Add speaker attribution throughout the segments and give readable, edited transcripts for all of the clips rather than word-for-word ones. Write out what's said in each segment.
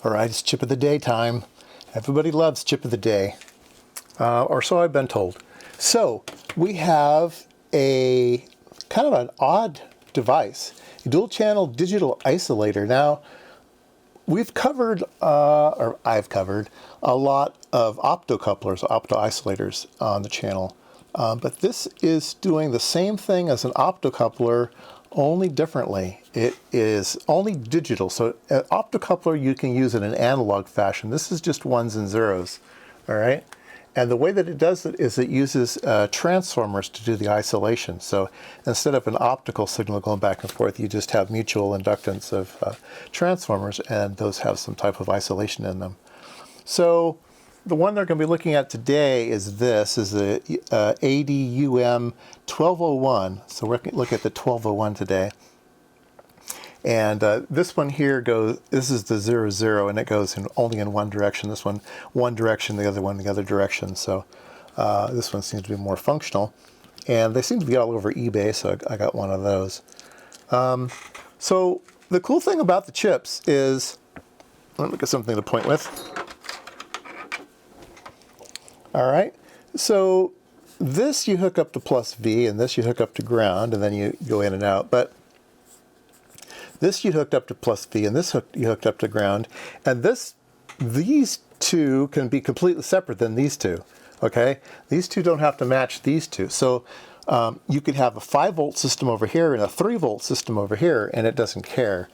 Speaker 1: All right, it's chip of the day time. Everybody loves chip of the day, or so I've been told. So we have a kind of an odd device, a dual channel digital isolator. Now, we've covered, or I've covered, a lot of optocouplers, opto-isolators on the channel. But this is doing the same thing as an optocoupler, only differently. It is only digital. So an optocoupler you can use in an analog fashion. This is just ones and zeros, all right? And the way that it does it is it uses transformers to do the isolation. So instead of an optical signal going back and forth, you just have mutual inductance of transformers, and those have some type of isolation in them. So the one they're going to be looking at today is this, is the ADuM-1201. So we're going to look at the 1201 today. And this one here goes, this is the 00, and it goes only in one direction. This one direction, the other one the other direction. So this one seems to be more functional. And they seem to be all over eBay, so I got one of those. So the cool thing about the chips is, let me look at something to point with. All right, so this you hook up to plus V, and this you hook up to ground, and then you go in and out. But this you hooked up to plus V, and this you hooked up to ground. And these two can be completely separate than these two, okay? These two don't have to match these two. So you could have a 5-volt system over here and a 3-volt system over here, and it doesn't care.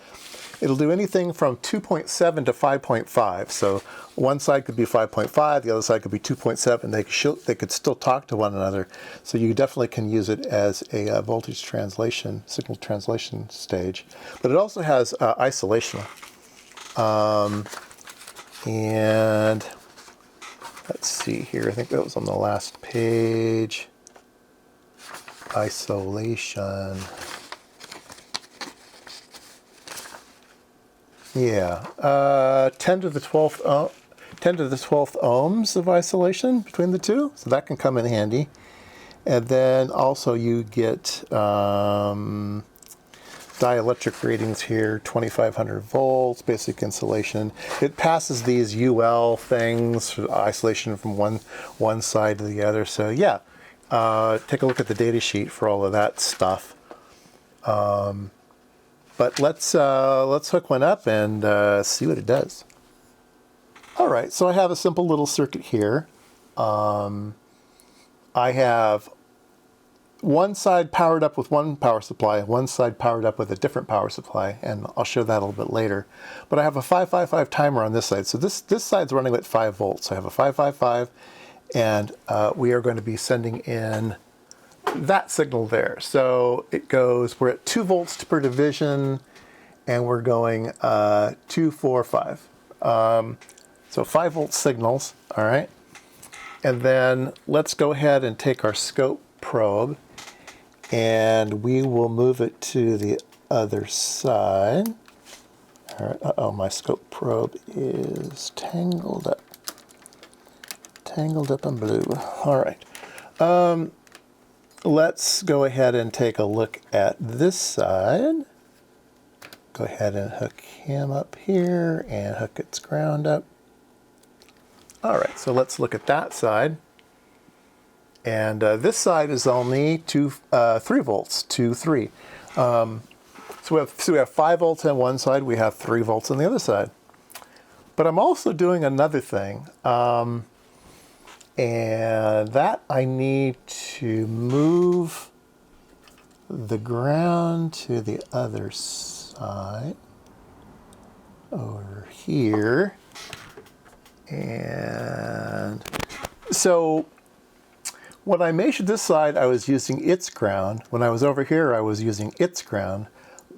Speaker 1: It'll do anything from 2.7 to 5.5. So one side could be 5.5, the other side could be 2.7. They could still talk to one another. So you definitely can use it as a voltage translation, signal translation stage. But it also has isolation. And let's see here. I think that was on the last page. Isolation. Yeah, 10 to the 12th ohms of isolation between the two, so that can come in handy. And then also you get dielectric readings here, 2500 volts, basic insulation. It passes these UL things, isolation from one side to the other. So yeah, take a look at the data sheet for all of that stuff. But let's hook one up and see what it does. All right, so I have a simple little circuit here. I have one side powered up with one power supply, one side powered up with a different power supply, and I'll show that a little bit later. But I have a 555 timer on this side. So this side's running at 5 volts. I have a 555, and we are going to be sending in that signal there. So it goes, we're at 2 volts per division, and we're going 2, 4, 5. So 5 volt signals, all right? And then let's go ahead and take our scope probe, and we will move it to the other side. All right, uh-oh, my scope probe is tangled up in blue. All right. Let's go ahead and take a look at this side. Go ahead and hook him up here and hook its ground up. All right, so let's look at that side. And this side is only 3 volts, 2, 3. So we have 5 volts on one side, we have 3 volts on the other side. But I'm also doing another thing. And that I need to move the ground to the other side over here. And so when I measured this side, I was using its ground. When I was over here, I was using its ground.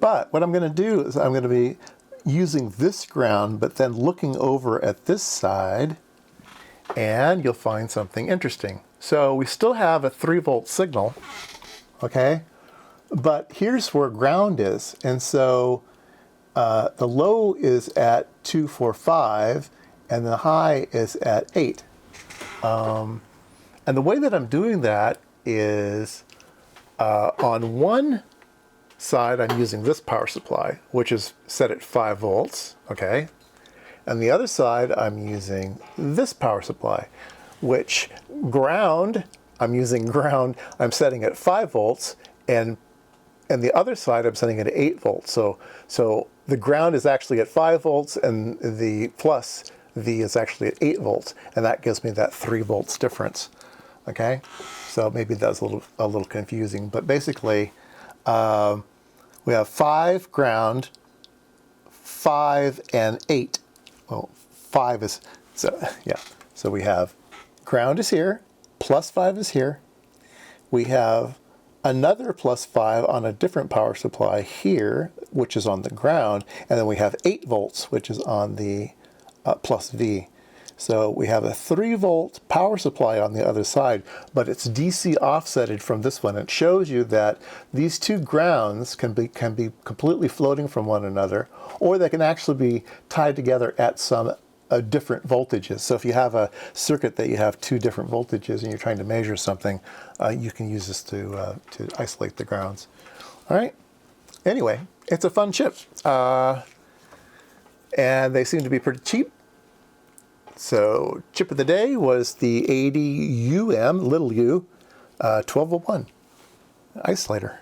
Speaker 1: But what I'm going to do is I'm going to be using this ground, but then looking over at this side, and you'll find something interesting. So we still have a 3 volt signal, okay? But here's where ground is. And so the low is at 245 and the high is at 8. And the way that I'm doing that is on one side I'm using this power supply, which is set at 5 volts, okay? And the other side, I'm using this power supply, which ground, I'm using ground, I'm setting at 5 volts, and the other side, I'm setting it at 8 volts. So the ground is actually at 5 volts, and the plus V is actually at 8 volts, and that gives me that 3 volts difference. Okay, so maybe that's a little confusing, but basically, we have 5 ground, 5 and 8. Well, 5 is, so yeah. So we have ground is here, plus 5 is here. We have another plus 5 on a different power supply here, which is on the ground. And then we have 8 volts, which is on the plus V. So we have a 3 volt power supply on the other side, but it's DC offsetted from this one. It shows you that these two grounds can be completely floating from one another, or they can actually be tied together at some different voltages. So if you have a circuit that you have 2 different voltages and you're trying to measure something, you can use this to isolate the grounds. All right. Anyway, it's a fun chip, and they seem to be pretty cheap. So chip of the day was the ADuM, little u, 1201 isolator.